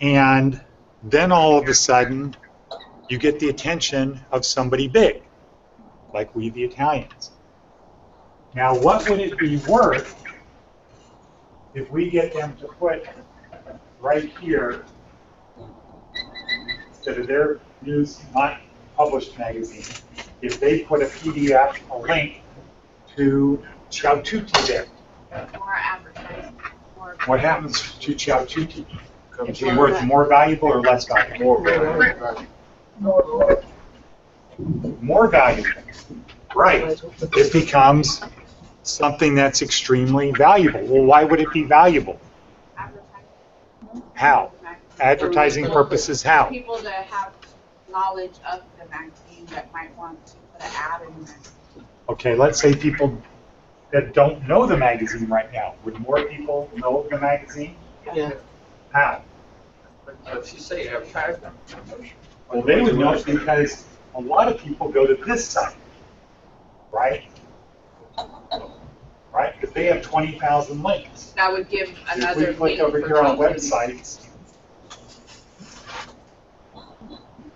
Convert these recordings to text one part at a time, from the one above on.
And then all of a sudden, you get the attention of somebody big, like We the Italians. Now, what would it be worth if we get them to put right here, instead of their news, not published magazine, if they put a PDF, a link to Ciao Tutti there? More advertising. What happens to Ciao Tutti? Is it worth more valuable or less valuable? More valuable. Right. It becomes something that's extremely valuable. Well, why would it be valuable? How? Advertising purposes, how? People that have knowledge of the magazine that might want to put an ad in there. Okay, let's say people that don't know the magazine right now. Would more people know the magazine? Yeah. How? If you say advertisement. Well, they would know because a lot of people go to this site, right? Right? Because they have 20,000 links. That would give another If we click link over for here on children. websites,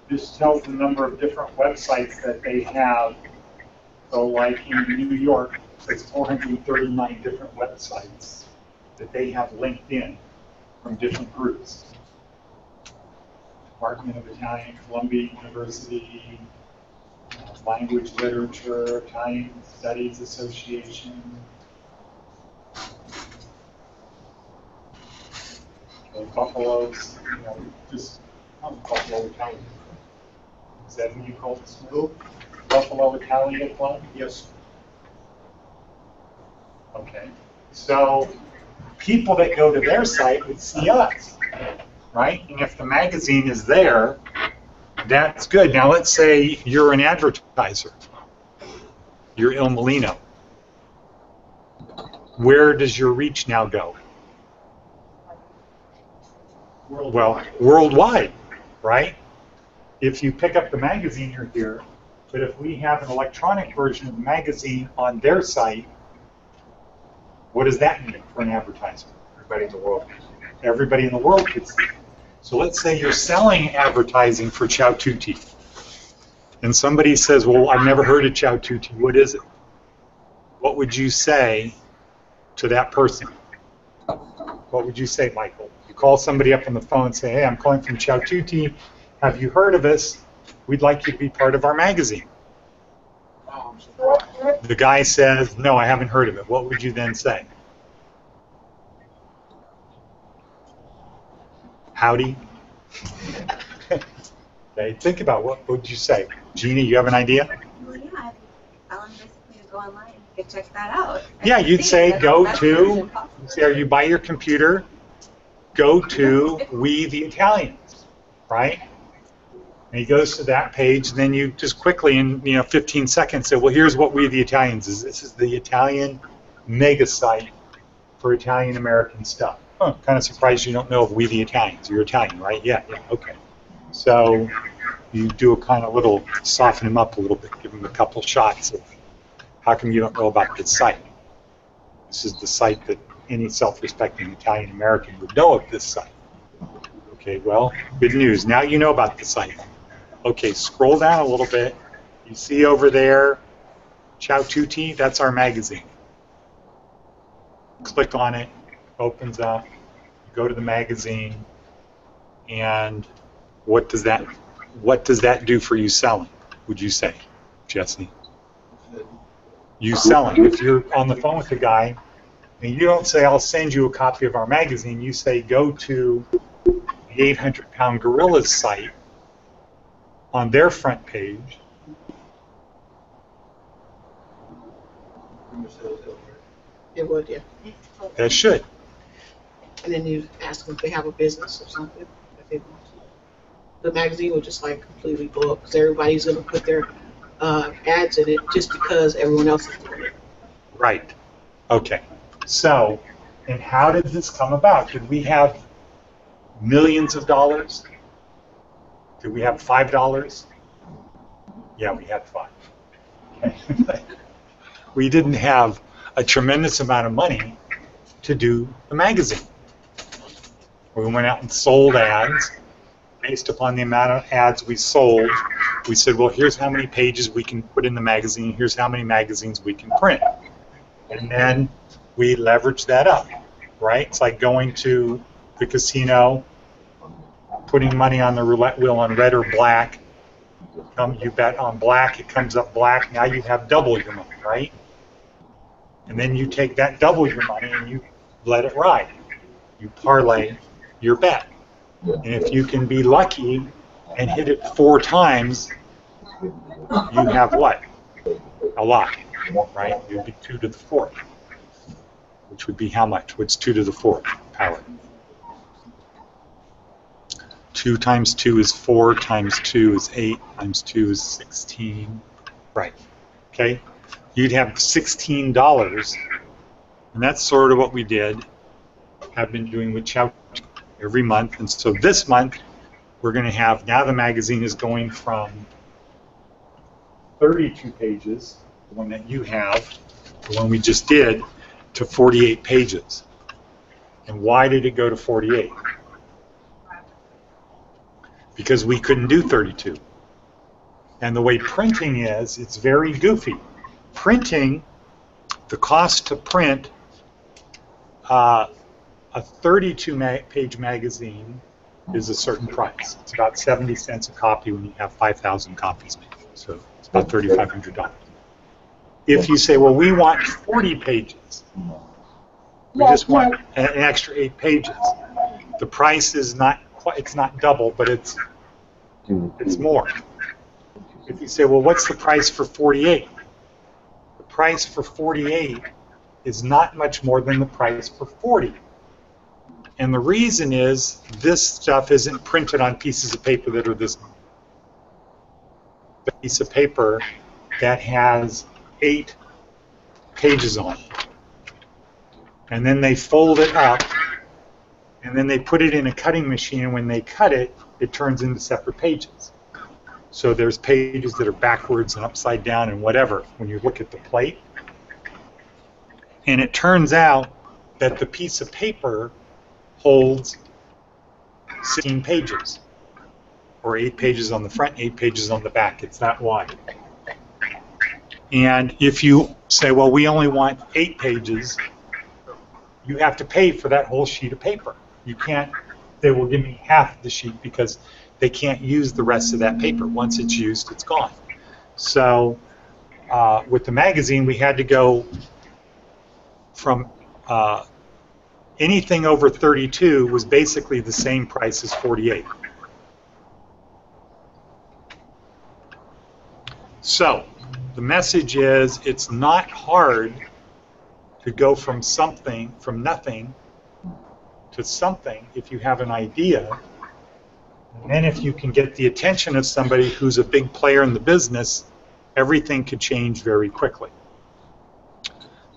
this tells the number of different websites that they have. So like in New York, it's 439 different websites that they have linked in from different groups. Department of Italian, Columbia University, Language Literature, Italian Studies Association. Buffalo's, just Buffalo Italian. Is that who you call this group? Buffalo Italian Club? Yes. Okay. So people that go to their site would see us, right? And if the magazine is there, that's good. Now let's say you're an advertiser. You're Il Molino. Where does your reach now go? Well, worldwide, right? If you pick up the magazine, you're here. But if we have an electronic version of the magazine on their site, what does that mean for an advertiser? Everybody in the world. Everybody in the world could see. So let's say you're selling advertising for Ciao Tutti. And somebody says, well, I've never heard of Ciao Tutti. What is it? What would you say to that person? What would you say, Michael? You call somebody up on the phone and say, hey, I'm calling from Ciao Tutti. Have you heard of us? We'd like you to be part of our magazine. The guy says, no, I haven't heard of it. What would you then say? Howdy. Okay, think about what would you say. Jeannie, you have an idea? Well, yeah, I'd tell them basically to go online and check that out. Yeah, you'd say go to, you buy your computer, go to We the Italians, right? And he goes to that page, and then you just quickly, in 15 seconds, say, well, here's what We the Italians is. This is the Italian mega site for Italian American stuff. Huh, kind of surprised you don't know of We the Italians. You're Italian, right? Yeah, okay. So you do a kind of little, soften him up a little bit, give him a couple shots of how come you don't know about this site. This is the site that any self-respecting Italian American would know of this site. Okay, well, good news. Now you know about the site. Okay, scroll down a little bit. You see over there, Ciao Tutti, that's our magazine. Click on it, opens up, go to the magazine, and what does that do for you selling, would you say, Jesse? You selling. If you're on the phone with the guy, and you don't say, I'll send you a copy of our magazine, you say, go to the 800-Pound Gorillas site on their front page. It would, yeah. That should. And then you ask them if they have a business or something, if they want to. The magazine would just like completely blow up because everybody's going to put their ads in it just because everyone else is doing it. Right. Okay. So, and how did this come about? Did we have millions of dollars? Did we have $5? Yeah, we had 5. Okay. We didn't have a tremendous amount of money to do the magazine. We went out and sold ads. Based upon the amount of ads we sold, we said, well, here's how many pages we can put in the magazine, here's how many magazines we can print. And then we leverage that up, right? It's like going to the casino, putting money on the roulette wheel on red or black. You bet on black, it comes up black, now you have double your money, right? And then you take that double your money and you let it ride. You parlay your bet. And if you can be lucky and hit it 4 times, you have what? A lot, right? It would be 2 to the 4th, which would be how much? What's 2 to the 4th power? 2 times 2 is 4, times 2 is 8, times 2 is 16. Right. Okay? You'd have $16, and that's sort of what we did, have been doing with Chow every month. And so this month, we're going to have, now the magazine is going from 32 pages, the one that you have, the one we just did, to 48 pages. And why did it go to 48? Because we couldn't do 32. And the way printing is, it's very goofy. Printing, the cost to print a 32-page magazine is a certain price. It's about 70 cents a copy when you have 5,000 copies made. So it's about $3,500. If you say, well, we want 40 pages, we just want an extra 8 pages, the price is not quite, it's not double, but it's more. If you say, well, what's the price for 48? The price for 48 is not much more than the price for 40. And the reason is this stuff isn't printed on pieces of paper that are this piece of paper that has 8 pages on it. And then they fold it up, and then they put it in a cutting machine, and when they cut it, it turns into separate pages. So there's pages that are backwards and upside down and whatever when you look at the plate. And it turns out that the piece of paper holds 16 pages, or 8 pages on the front, 8 pages on the back. It's that wide. And if you say, well, we only want 8 pages, you have to pay for that whole sheet of paper. You can't say, well, give me half the sheet, because they can't use the rest of that paper. Once it's used, it's gone. So with the magazine, we had to go from anything over 32 was basically the same price as 48. So the message is, it's not hard to go from nothing to something if you have an idea. And then if you can get the attention of somebody who's a big player in the business, everything could change very quickly.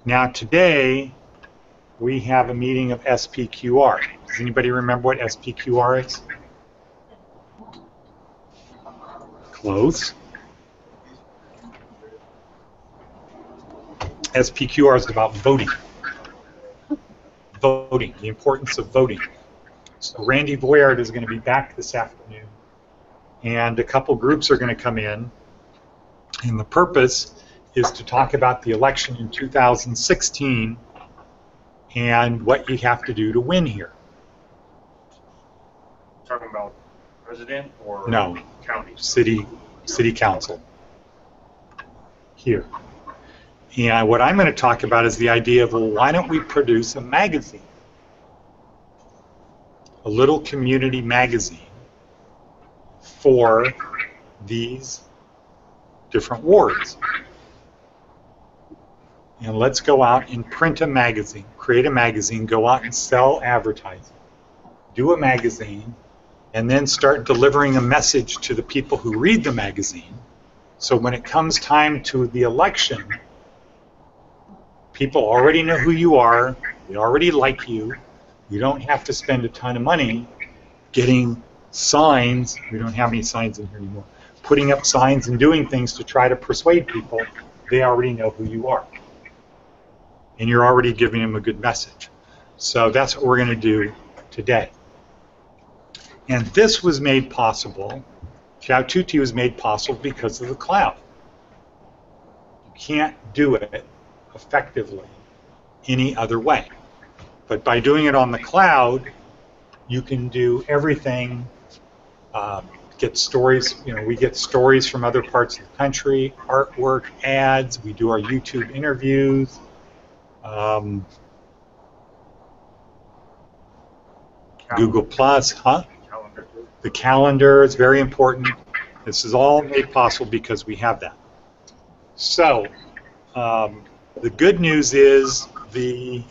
Now today, we have a meeting of SPQR. Does anybody remember what SPQR is? Close. SPQR is about voting. Voting, the importance of voting. So Randy Boyard is going to be back this afternoon, and a couple groups are going to come in, and the purpose is to talk about the election in 2016 and what you have to do to win here. Talking about president or No, county? city council here. And what I'm going to talk about is the idea of, well, why don't we produce a magazine? A little community magazine for these different wards. And let's go out and print a magazine, create a magazine, go out and sell advertising, do a magazine, and then start delivering a message to the people who read the magazine. So when it comes time to the election, people already know who you are, they already like you, you don't have to spend a ton of money getting signs, we don't have any signs in here anymore, putting up signs and doing things to try to persuade people. They already know who you are. And you're already giving them a good message. So that's what we're going to do today. And this was made possible, Chowtuti was made possible because of the cloud. You can't do it effectively any other way. But by doing it on the cloud, you can do everything, get stories, we get stories from other parts of the country, artwork, ads, we do our YouTube interviews. Google Plus, the calendar is very important. This is all made possible because we have that. So, the good news is the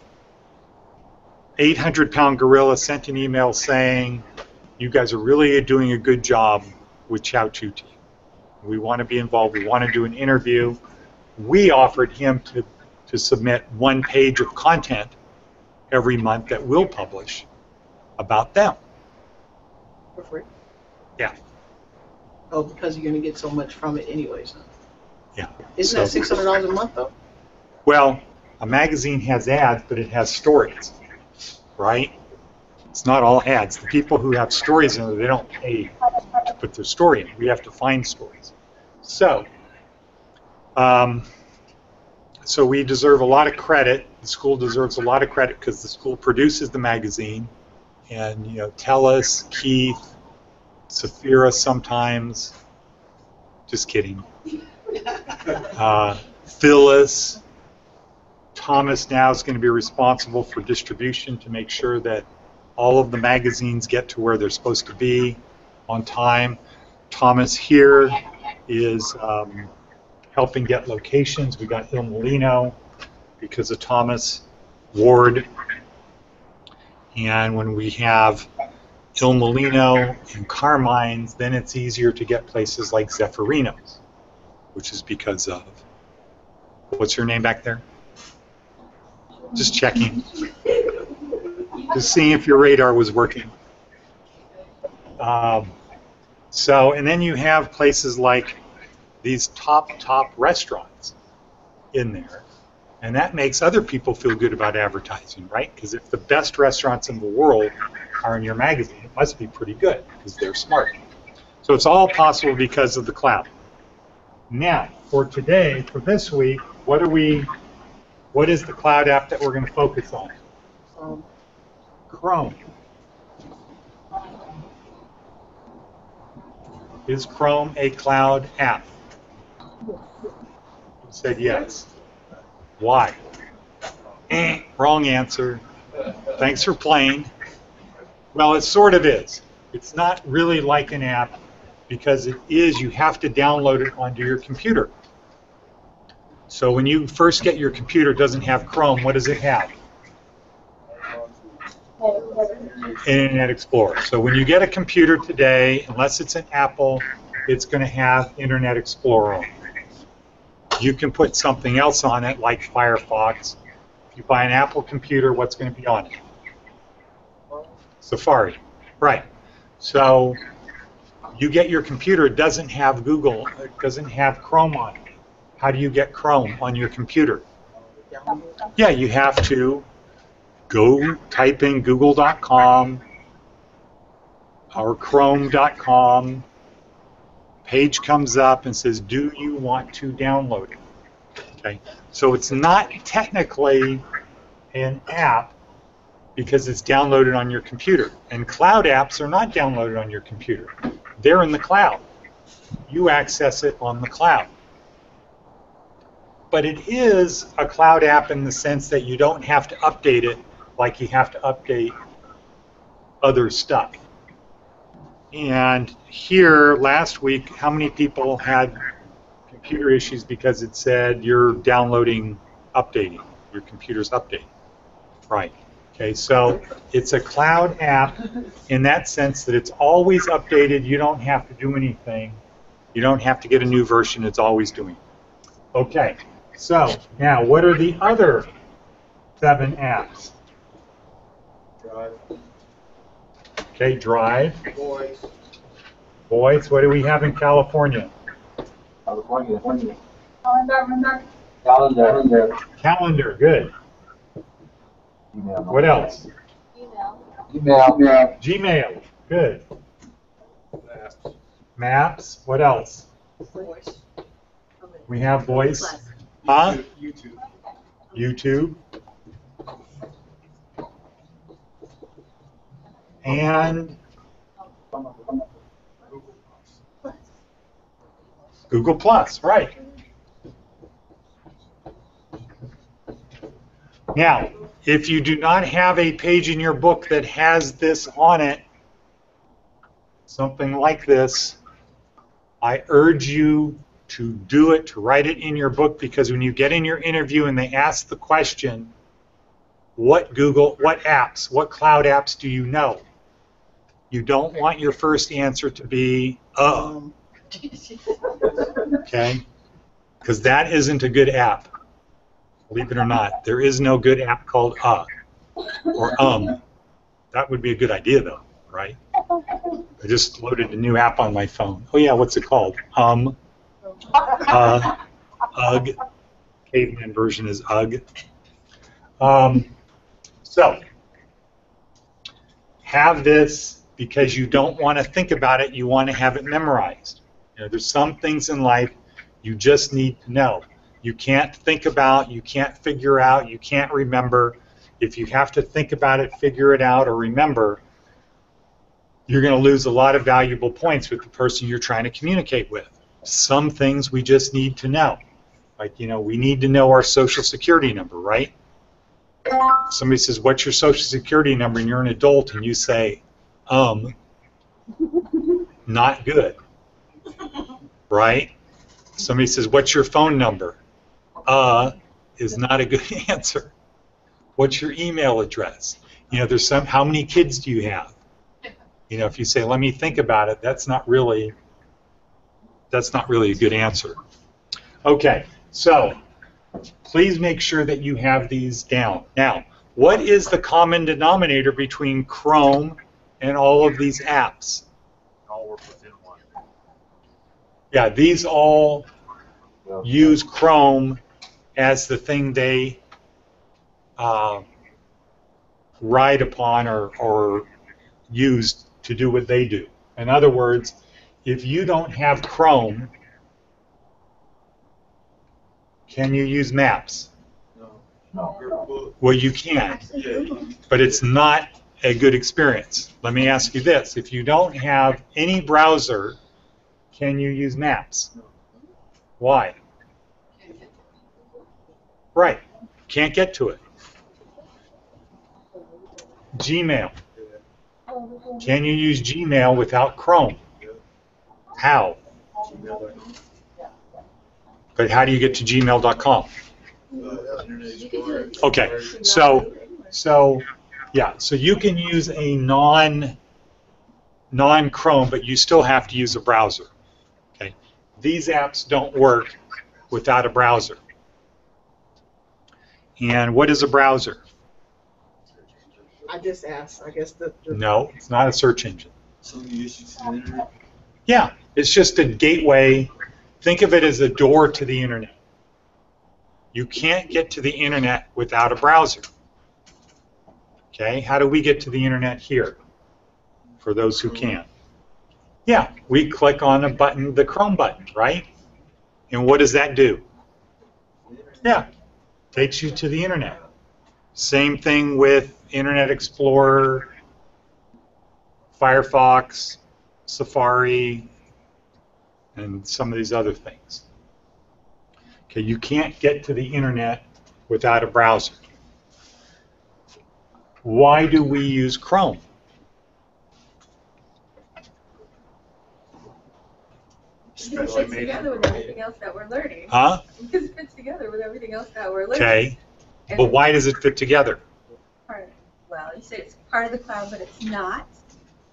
800-pound gorilla sent an email saying, you guys are really doing a good job with Chowtuti. We want to be involved. We want to do an interview. We offered him to submit 1 page of content every month that we'll publish about them. For free? Yeah. Oh, because you're going to get so much from it anyways. Huh? Yeah. Isn't that $600 a month, though? Well, a magazine has ads, but it has stories, right? It's not all ads. The people who have stories in it, they don't pay to put their story in. We have to find stories. So, so we deserve a lot of credit. The school deserves a lot of credit because the school produces the magazine. And, Tellus, Keith, Saphira sometimes, just kidding. Phyllis, Thomas now is going to be responsible for distribution to make sure that all of the magazines get to where they're supposed to be on time. Thomas here is helping get locations. We got Il Molino because of Thomas Ward. And when we have Il Molino and Carmine's, then it's easier to get places like Zeffirino's, which is because of, what's your name back there? Just checking. Just seeing if your radar was working. So, and then you have places like these top restaurants in there. And that makes other people feel good about advertising, right? Because if the best restaurants in the world are in your magazine, it must be pretty good because they're smart. So it's all possible because of the cloud. Now, for today, for this week, what is the cloud app that we're going to focus on? Chrome. Is Chrome a cloud app? You said yes. Why? Wrong answer. Thanks for playing. Well, it sort of is. It's not really like an app because it is, you have to download it onto your computer. So when you first get your computer, it doesn't have Chrome, what does it have? Internet Explorer. So when you get a computer today, unless it's an Apple, it's going to have Internet Explorer on it. You can put something else on it, like Firefox. If you buy an Apple computer, what's going to be on it? Safari. Right. So you get your computer, it doesn't have Google, it doesn't have Chrome on it. How do you get Chrome on your computer? Yeah, you have to go type in google.com or chrome.com. Page comes up and says, do you want to download it? Okay, so it's not technically an app because it's downloaded on your computer. And cloud apps are not downloaded on your computer. They're in the cloud. You access it on the cloud. But it is a cloud app in the sense that you don't have to update it like you have to update other stuff. And here, last week, how many people had computer issues because it said you're downloading, updating, your computer's updating? Right. Okay, so it's a cloud app in that sense that it's always updated. You don't have to do anything. You don't have to get a new version. It's always doing it. Okay, so now what are the other 7 apps? Drive. Okay, Drive. Voice. Voice. What do we have in California? California. Calendar. Calendar. Good. Email. What else? Email. Email. Gmail. Good. Maps. What else? Voice. We have voice. Plus. Huh? YouTube. YouTube. And Google Plus, right. Now, if you do not have a page in your book that has this on it, something like this, I urge you to do it, to write it in your book, because when you get in your interview and they ask the question, what apps, what cloud apps do you know? You don't want your first answer to be, okay? Because that isn't a good app. Believe it or not, there is no good app called or That would be a good idea, though, right? I just loaded a new app on my phone. Oh yeah, what's it called? Ugh. Caveman version is Ugh. So have this because you don't want to think about it. You want to have it memorized. You know, there's some things in life you just need to know. You can't think about, you can't figure out, you can't remember. If you have to think about it, figure it out, or remember, you're going to lose a lot of valuable points with the person you're trying to communicate with. Some things we just need to know. Like, you know, we need to know our social security number, right? Somebody says, what's your social security number? And you're an adult and you say, not good, right? Somebody says, what's your phone number? Is not a good answer. What's your email address? You know, there's how many kids do you have? You know, if you say, let me think about it, that's not really a good answer. Okay, so please make sure that you have these down. Now, what is the common denominator between Chrome and all of these apps? All work within one. Yeah, these all use Chrome as the thing they ride upon or use to do what they do. In other words, if you don't have Chrome, can you use Maps? No. Well, you can, but it's not a good experience. Let me ask you this. If you don't have any browser, can you use Maps? Why? Right. Can't get to it. Gmail. Can you use Gmail without Chrome? How? But how do you get to gmail.com? Okay, so yeah, so you can use a non-Chrome, but you still have to use a browser. Okay, these apps don't work without a browser. And what is a browser? I just asked, I guess No, it's not a search engine. So you use the internet? Yeah, it's just a gateway. Think of it as a door to the internet. You can't get to the internet without a browser. Okay, how do we get to the internet here? For those who can. Yeah, we click on a button, the Chrome button, right? And what does that do? Yeah, takes you to the internet. Same thing with Internet Explorer, Firefox, Safari, and some of these other things. Okay, you can't get to the internet without a browser. Why do we use Chrome? Because it fits together with everything else that we're learning. Huh? Because it fits together with everything else that we're learning. Okay, And but why does it fit together? Well, you say it's part of the cloud, but it's not.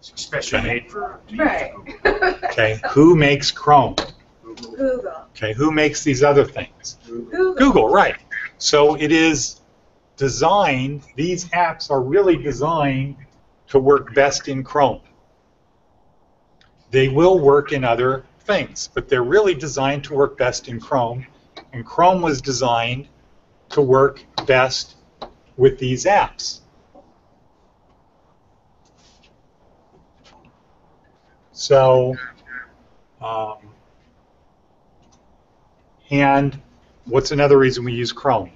It's especially made for to use Right. Google. Okay, who makes Chrome? Google. Okay, who makes these other things? Google. Google, right. So it is designed, these apps are really designed to work best in Chrome. They will work in other things, but they're really designed to work best in Chrome, and Chrome was designed to work best with these apps. So And what's another reason we use Chrome?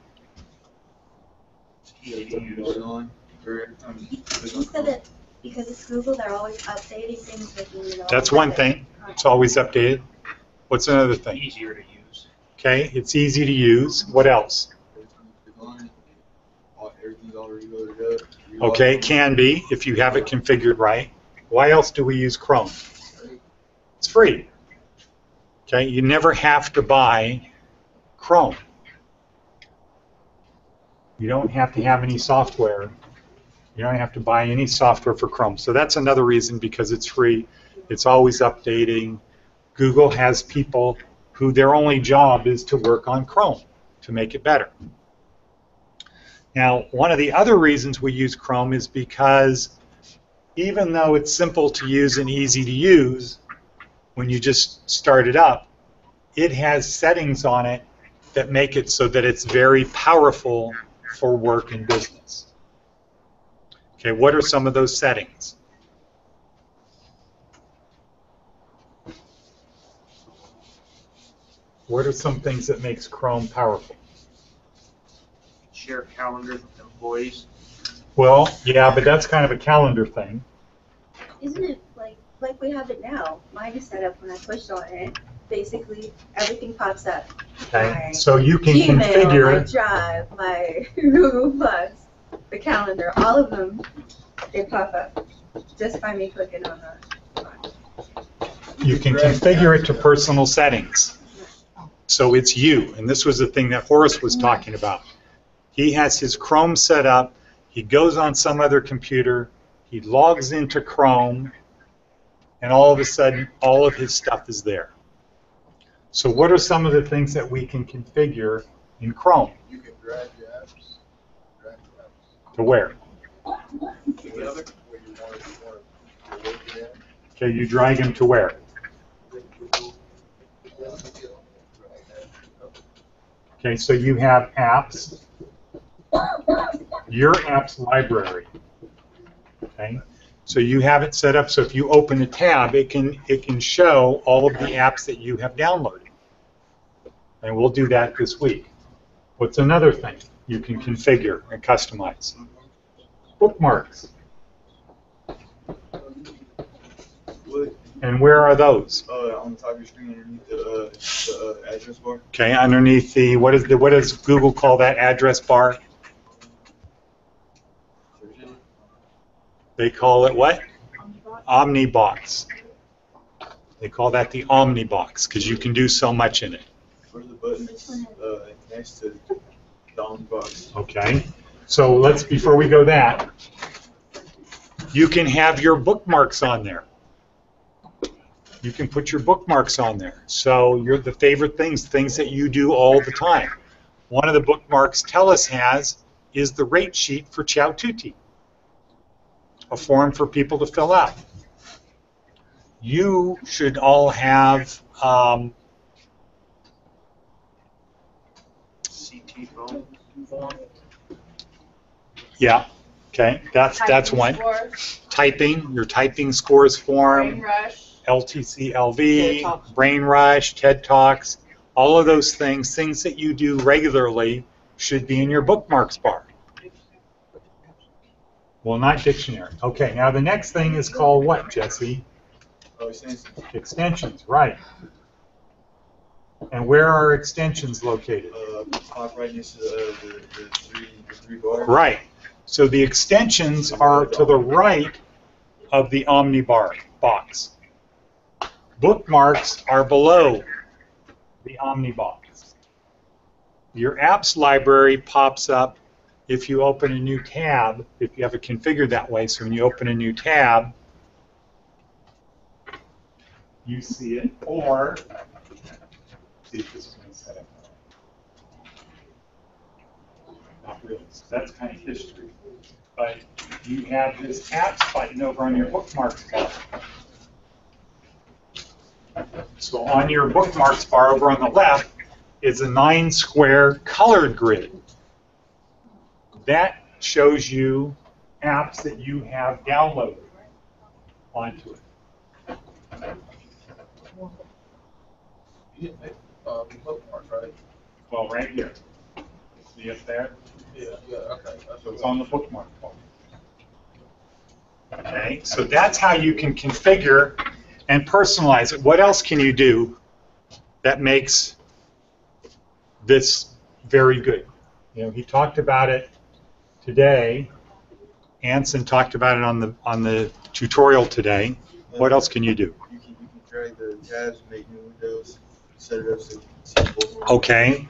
You said that because it's Google, they're always updating things, making it all That's one thing. It's always updated. What's another thing? Easier to use. Okay, it's easy to use. What else? Everything's already loaded up. Okay, it can be if you have it configured right. Why else do we use Chrome? It's free. Okay, you never have to buy Chrome. You don't have to have any software. You don't have to buy any software for Chrome. So that's another reason, because it's free. It's always updating. Google has people who their only job is to work on Chrome to make it better. Now, one of the other reasons we use Chrome is because even though it's simple to use and easy to use, when you just start it up, it has settings on it that make it so that it's very powerful for work and business. Okay, what are some of those settings? What are some things that makes Chrome powerful? Share calendars with employees. Well, yeah, but that's kind of a calendar thing. Isn't it like we have it now? Mine is set up when I push on it. Basically, everything pops up. Okay, My so you can Gmail, configure. my Drive, my Google Plus, the calendar, all of them, they pop up just by me clicking on the. You can configure it to personal settings. So it's you, and this was the thing that Horace was talking about. He has his Chrome set up, he goes on some other computer, he logs into Chrome, and all of a sudden, all of his stuff is there. So what are some of the things that we can configure in Chrome? You can drag your apps. Drag your apps. To where? Where you want it to work. Okay, you drag them to where? Okay, so you have apps, your apps library. Okay, so you have it set up so if you open a tab, it can show all of the apps that you have downloaded. And we'll do that this week. What's another thing you can configure and customize? Bookmarks. And where are those? On the top of your screen underneath the address bar. Okay, underneath the what does Google call that address bar? They call it what? Omnibox. They call that the Omnibox because you can do so much in it. What are the buttons next to the Omnibox? Okay, so let's, before we go that, you can have your bookmarks on there. You can put your bookmarks on there. So you're the favorite things that you do all the time. One of the bookmarks Telus has is the rate sheet for Chow Tutti, a form for people to fill out. You should all have CT phone form. yeah, okay, that's one. Typing, your typing scores form. Rush. LTC, TED LV, Talks. Brain Rush, TED Talks, all of those things that you do regularly should be in your bookmarks bar. Well, not dictionary. Okay, now the next thing is called what, Jesse? Oh, extensions. Extensions, right. And where are extensions located? Top right next to the three bars. Right. So the extensions are to the right of the Omnibar box. Bookmarks are below the Omnibox. Your apps library pops up if you open a new tab, if you have it configured that way. So when you open a new tab, you see it, or see if this is going to set up. Not really. So that's kind of history. But you have this apps button over on your bookmarks bar. So on your bookmarks bar over on the left is a 9-square colored grid. That shows you apps that you have downloaded onto it. Bookmark, right? Well, right here. See it there? Yeah, okay. That's So what it's on the bookmark folder. Okay, so that's how you can configure and personalize it. What else can you do that makes this very good? You know, he talked about it today. Anson talked about it on the tutorial today. What else can you do? you can drag the tabs, make new windows, set it up so you can see both. Okay.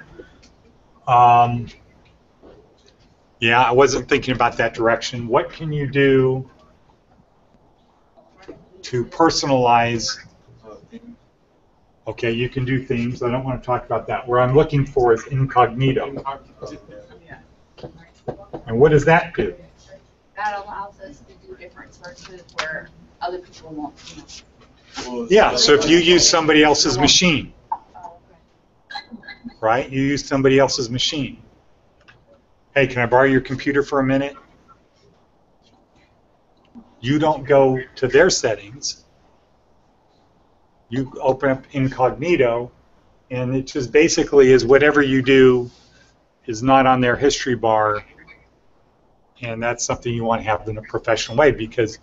Yeah, I wasn't thinking about that direction. What can you do to personalize? Things. Okay, you can do things. I don't want to talk about that. Where I'm looking for is incognito. And what does that do? That allows us to do different searches where other people won't see them. Well, Yeah, so if you use somebody else's machine, right? You use somebody else's machine. Hey, can I borrow your computer for a minute? You don't go to their settings. You open up incognito, and it just basically is whatever you do is not on their history bar, and that's something you want to have in a professional way, because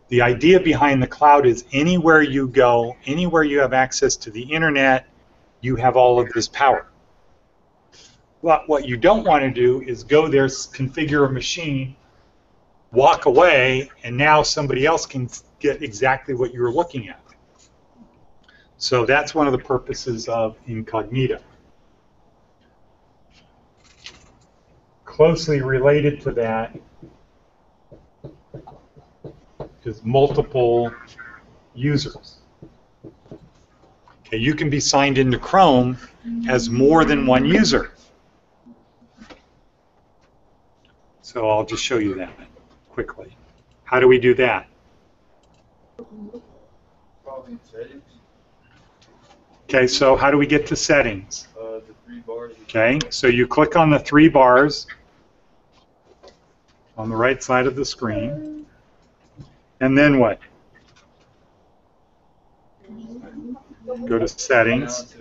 the idea behind the cloud is anywhere you go, anywhere you have access to the internet, you have all of this power. But what you don't want to do is go there, configure a machine, walk away, and now somebody else can get exactly what you're looking at. So that's one of the purposes of incognito. Closely related to that is multiple users. Okay, you can be signed into Chrome as more than one user. So I'll just show you that quickly. How do we do that? Probably in settings. Okay, so how do we get to settings? The 3 bars. Okay, so you click on the 3 bars on the right side of the screen, and then what? Go to settings.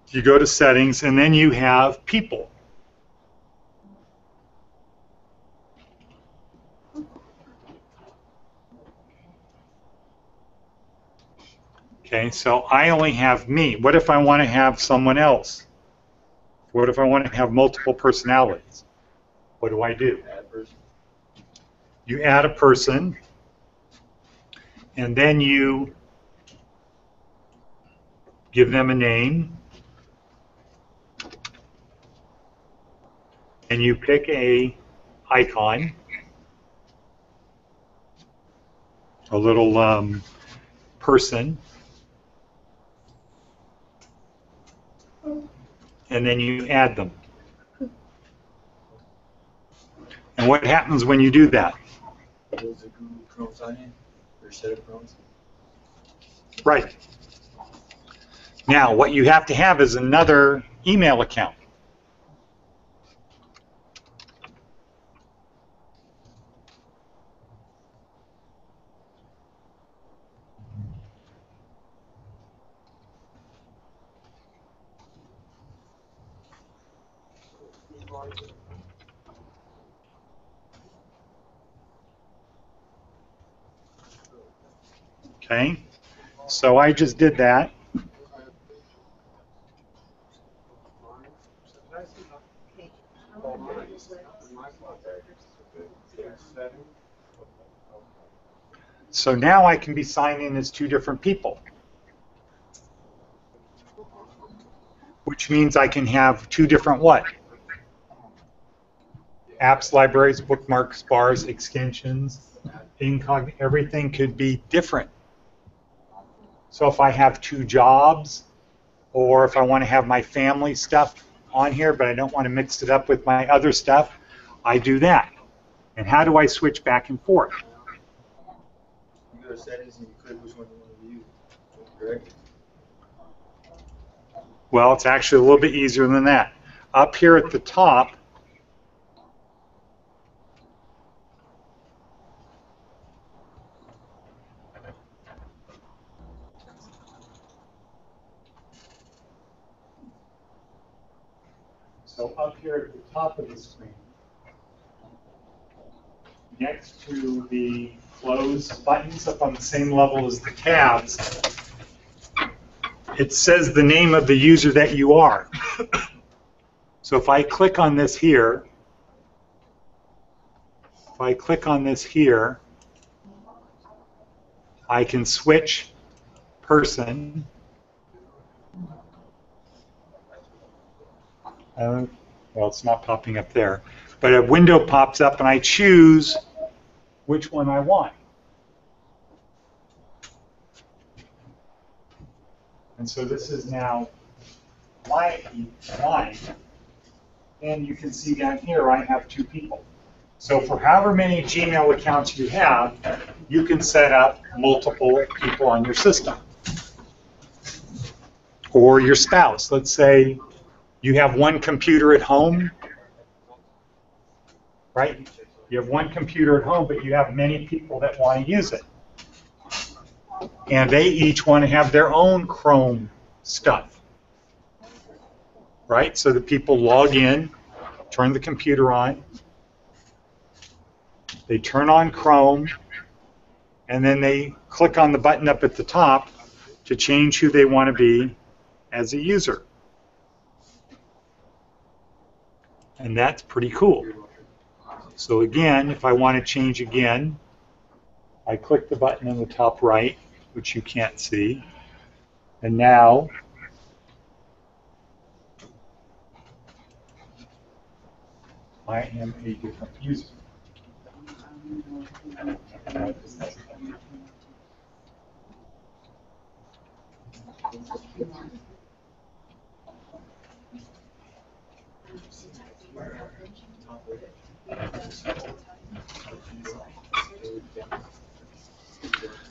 You go to settings, and then you have people. Okay, so I only have me. What if I want to have someone else? What if I want to have multiple personalities? What do I do? Add person. You add a person, and then you give them a name, and you pick a icon, a little person, and then you add them. And what happens when you do that? There's a Google Chrome sign-in or set of Chromes. Right. Now, what you have to have is another email account. Okay, so I just did that. So now I can be signed in as 2 different people, which means I can have 2 different what? Apps, libraries, bookmarks, bars, extensions, incognito, everything could be different. So if I have 2 jobs, or if I want to have my family stuff on here, but I don't want to mix it up with my other stuff, I do that. And how do I switch back and forth? You go to settings and you click which one you want to use. Correct? Well, it's actually a little bit easier than that. Up here at the top, So up here at the top of the screen, next to the close buttons up on the same level as the tabs, it says the name of the user that you are. So if I click on this here, I can switch person. Well, it's not popping up there, but a window pops up and I choose which one I want. And so this is now my line. And you can see down here I have 2 people. So for however many Gmail accounts you have, you can set up multiple people on your system. Or your spouse. Let's say you have one computer at home, right? You have one computer at home, but you have many people that want to use it. And they each want to have their own Chrome stuff, right? So the people log in, turn the computer on, they turn on Chrome, and then they click on the button up at the top to change who they want to be as a user. And that's pretty cool. So again, if I want to change again, I click the button on the top right, which you can't see, and now I am a different user.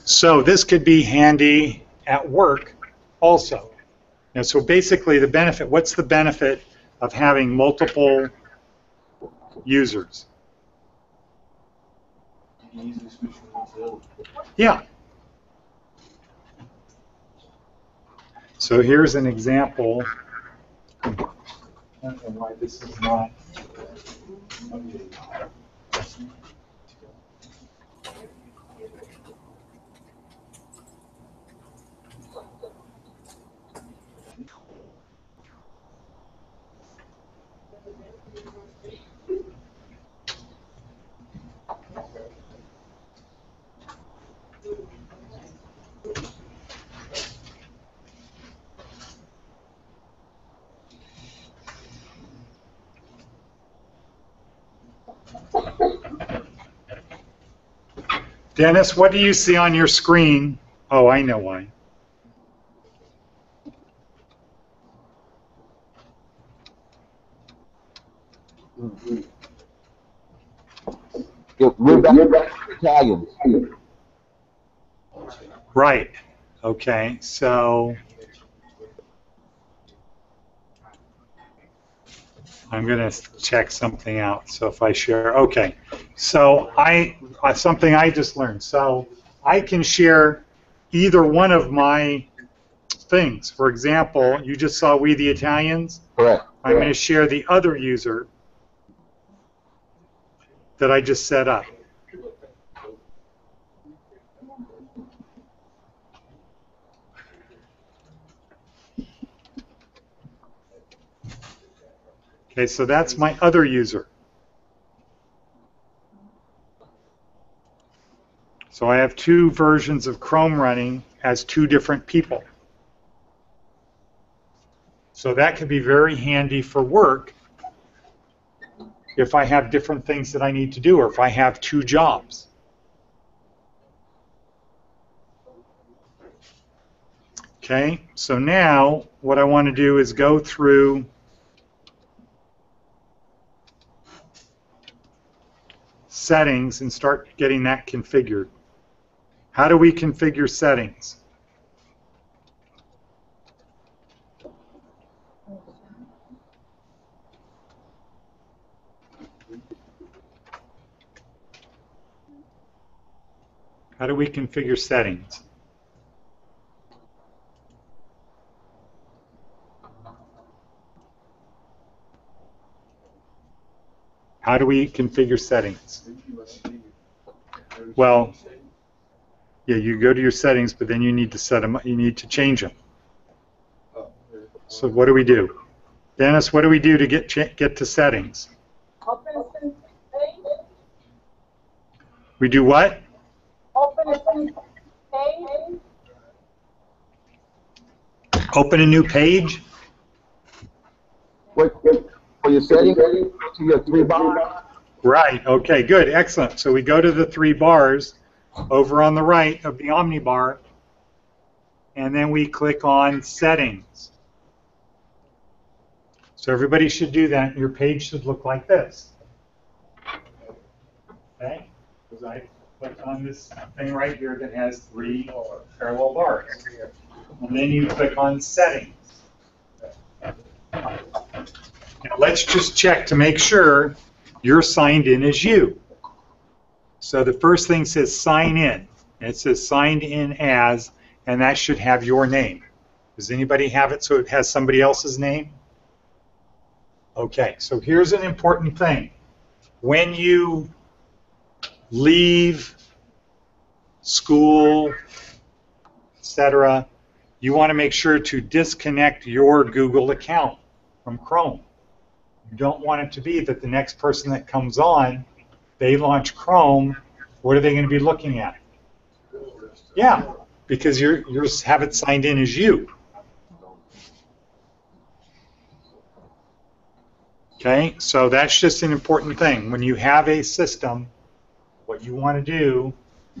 So this could be handy at work also. Now, so basically the benefit, what's the benefit of having multiple users? Yeah. So here's an example. I don't know why this is not. Dennis, what do you see on your screen? Oh, I know why. We're back to Italians. Right. Okay. So I'm going to check something out. So if I share, okay. So something I just learned. So I can share either one of my things. For example, you just saw We the Italians. Correct. I'm going to share the other user that I just set up. Okay, so that's my other user. So I have 2 versions of Chrome running as 2 different people. So that could be very handy for work if I have different things that I need to do, or if I have 2 jobs. Okay, so now what I want to do is go through settings and start getting that configured. How do we configure settings? How do we configure settings? How do we configure settings? Well, yeah, you go to your settings, but then you need to set them. You need to change them. So what do we do? Dennis, what do we do to get to settings? We do what? Open a new page? Wait, for your setting, go to your 3 bar. Right, okay, good, excellent. So we go to the 3 bars over on the right of the omnibar, and then we click on settings. So everybody should do that. Your page should look like this. Okay? Because I click on this thing right here that has 3 parallel bars. And then you click on settings. Now let's just check to make sure you're signed in as you. So the first thing says sign in. And it says signed in as, and that should have your name. Does anybody have it so it has somebody else's name? Okay, so here's an important thing. When you leave school, etc., you want to make sure to disconnect your Google account from Chrome. You don't want it to be that the next person that comes on, they launch Chrome, what are they going to be looking at? Yeah, because you have it signed in as you. Okay, so that's just an important thing. When you have a system, what you want to do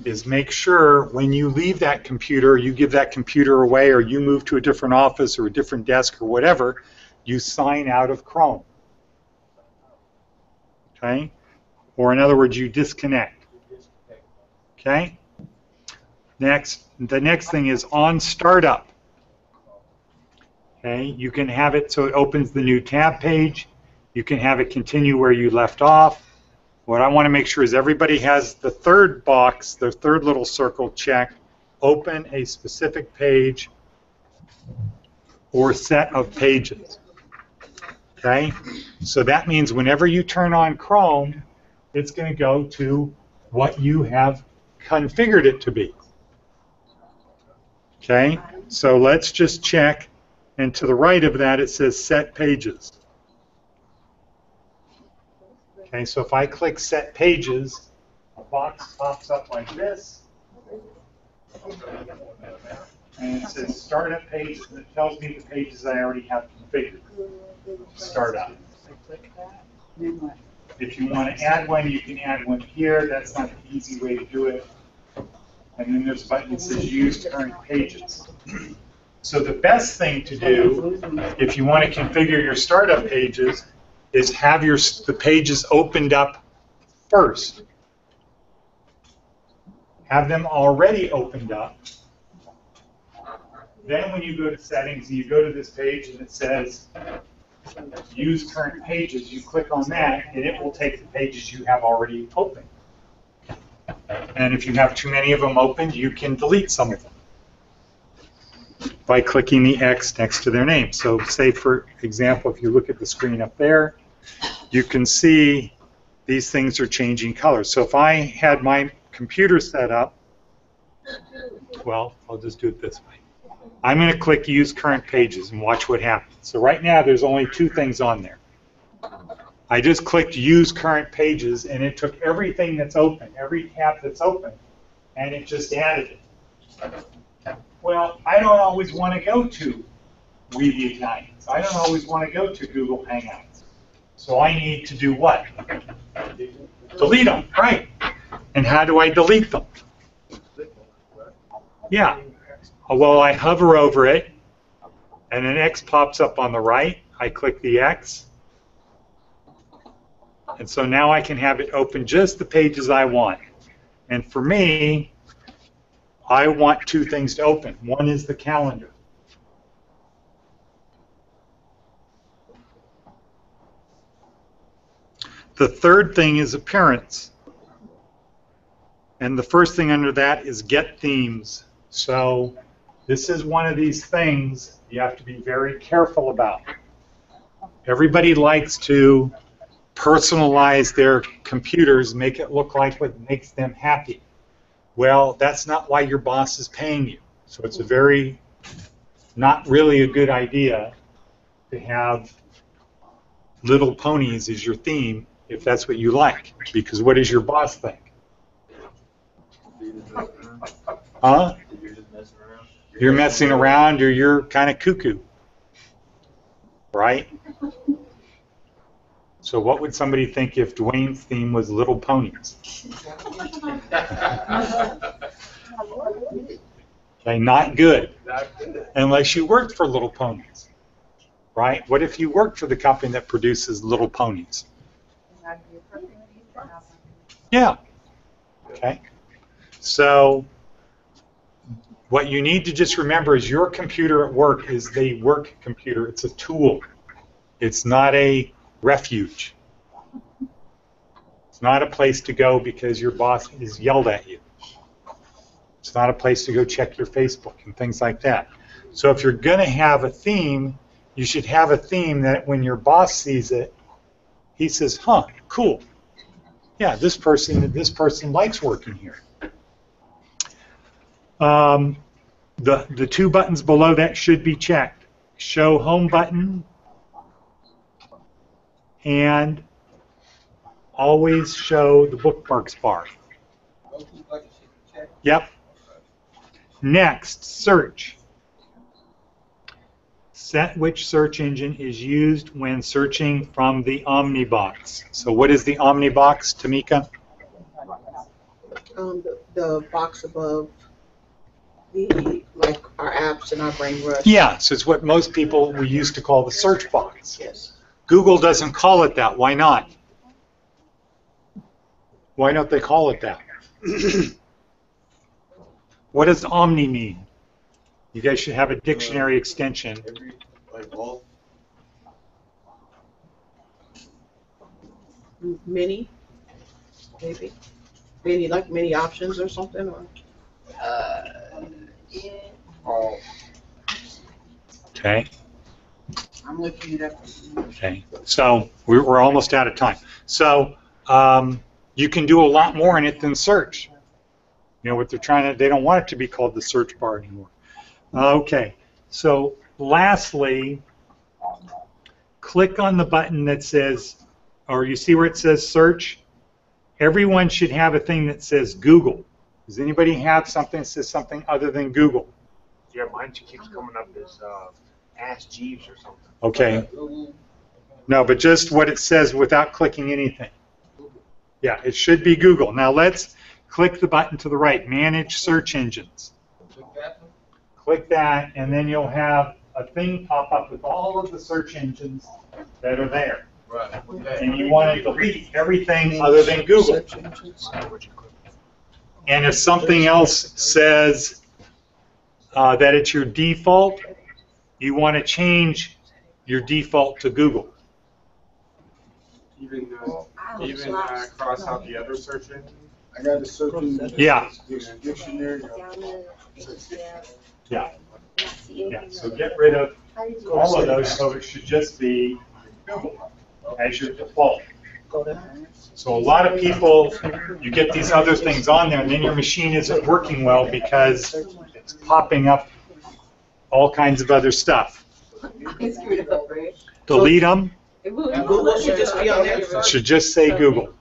is make sure when you leave that computer, you give that computer away, or you move to a different office or a different desk or whatever, you sign out of Chrome. Okay? Or in other words, you disconnect. Okay? Next, the next thing is on startup. Okay? You can have it so it opens the new tab page. You can have it continue where you left off. What I want to make sure is everybody has the third box, the third little circle checked, open a specific page or set of pages. Okay? So that means whenever you turn on Chrome, it's going to go to what you have configured it to be. Okay? So let's just check, and to the right of that it says set pages. Okay, so if I click set pages, a box pops up like this, and it says startup pages, and it tells me the pages I already have configured. Startup. If you want to add one, you can add one here. That's not the easy way to do it. And then there's a button that says use current pages. So the best thing to do, if you want to configure your startup pages, is have the pages opened up first. Have them already opened up. Then when you go to settings and you go to this page and it says use current pages, you click on that and it will take the pages you have already opened. And if you have too many of them opened, you can delete some of them by clicking the X next to their name. So say, for example, if you look at the screen up there, you can see these things are changing colors. So if I had my computer set up, well, I'll just do it this way. I'm going to click Use Current Pages and watch what happens. So right now there's only 2 things on there. I just clicked Use Current Pages and it took everything that's open, every tab that's open, and it just added it. Well, I don't always want to go to We the Italians. I don't always want to go to Google Hangouts. So I need to do what? Delete them, right. And how do I delete them? Yeah. Well, I hover over it, and an X pops up on the right. I click the X. And so now I can have it open just the pages I want. And for me, I want 2 things to open. One is the calendar. The third thing is appearance. And the first thing under that is get themes. So this is one of these things you have to be very careful about. Everybody likes to personalize their computers, make it look like what makes them happy. Well, that's not why your boss is paying you. So it's not really a good idea to have Little Ponies as your theme if that's what you like. Because what does your boss think? Huh? You're just messing around. You're messing around, or you're kind of cuckoo, right? So what would somebody think if Dwayne's theme was Little Ponies? Okay, not good, unless you worked for Little Ponies, right? What if you worked for the company that produces Little Ponies? Yeah. Okay. So what you need to just remember is your computer at work is the work computer. It's a tool. It's not a refuge. It's not a place to go because your boss has yelled at you. It's not a place to go check your Facebook and things like that. So if you're going to have a theme, you should have a theme that when your boss sees it, he says, huh, cool. Yeah, this person likes working here. The two buttons below that should be checked. Show home button and always show the bookmarks bar. Yep. Next, search. Set which search engine is used when searching from the Omnibox. So what is the Omnibox, Tamika? The box above like our apps and our brain rush. Yeah, so it's what most people we used to call the search box. Yes. Google doesn't call it that. Why not? Why don't they call it that? What does Omni mean? You guys should have a dictionary extension. Many, maybe. Many options or something, or. Okay. I'm looking it up. Okay. So we're almost out of time. So you can do a lot more in it than search. You know what they're trying to, they don't want it to be called the search bar anymore. Okay. So lastly, click on the button that says, or you see where it says search? Everyone should have a thing that says Google. Does anybody have something that says something other than Google? Yeah, mine keeps coming up as Ask Jeeves or something. Okay. No, but just what it says without clicking anything. Yeah, it should be Google. Now let's click the button to the right, Manage Search Engines. Click that, and then you'll have a thing pop up with all of the search engines that are there. Right. And you want to delete everything other than Google. And if something else says that it's your default, you want to change your default to Google. Even cross out the other search engine? I got a search engine. Yeah. Dictionary. Yeah. Yeah. So get rid of all of those, so it should just be Google as your default. So a lot of people, you get these other things on there, and then your machine isn't working well because it's popping up all kinds of other stuff. Delete them. Google should just be on there. It should just say Google.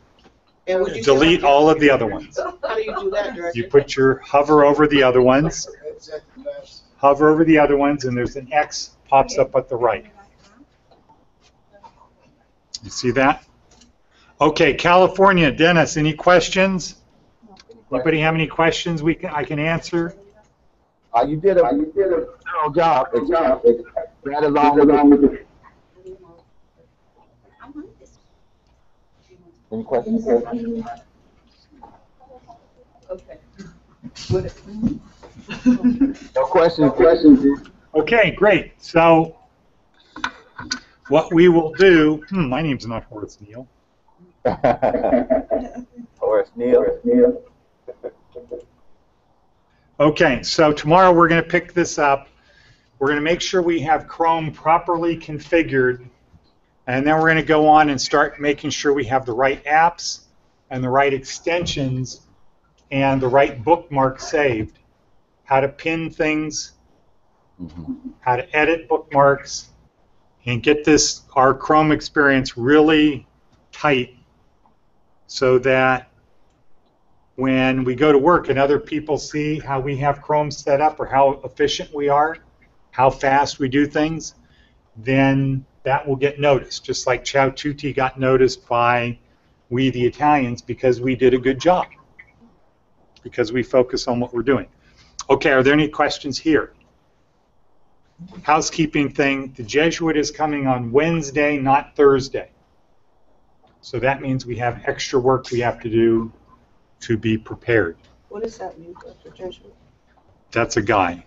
And would you Delete all of the other ones. How do you do that, Director? You put your hover over the other ones, hover over the other ones, and there's an X pops up at the right. You see that? Okay, California, Dennis, any questions? Anybody have any questions I can answer? You did a thorough job. Right along with it. Any questions? Okay. No questions. Okay, great. So what we will do, my name's not Horace Neal. Horace Neal. Okay, so tomorrow we're going to pick this up. We're going to make sure we have Chrome properly configured And then we're going to go on and start making sure we have the right apps and the right extensions and the right bookmarks saved. How to pin things, how to edit bookmarks, and get our Chrome experience really tight so that when we go to work and other people see how we have Chrome set up or how efficient we are, how fast we do things, then that will get noticed, just like Ciao Tutti got noticed by we the Italians because we did a good job, because we focus on what we're doing. Okay, are there any questions here? Housekeeping thing, the Jesuit is coming on Wednesday, not Thursday. So that means we have extra work we have to do to be prepared. What does that mean, Dr. Jesuit? That's a guy.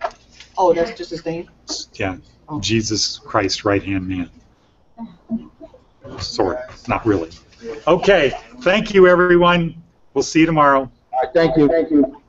Oh, that's just his name? Yeah, Oh. Jesus Christ, right-hand man. Sort of, not really. Okay, thank you, everyone. We'll see you tomorrow. All right, thank you.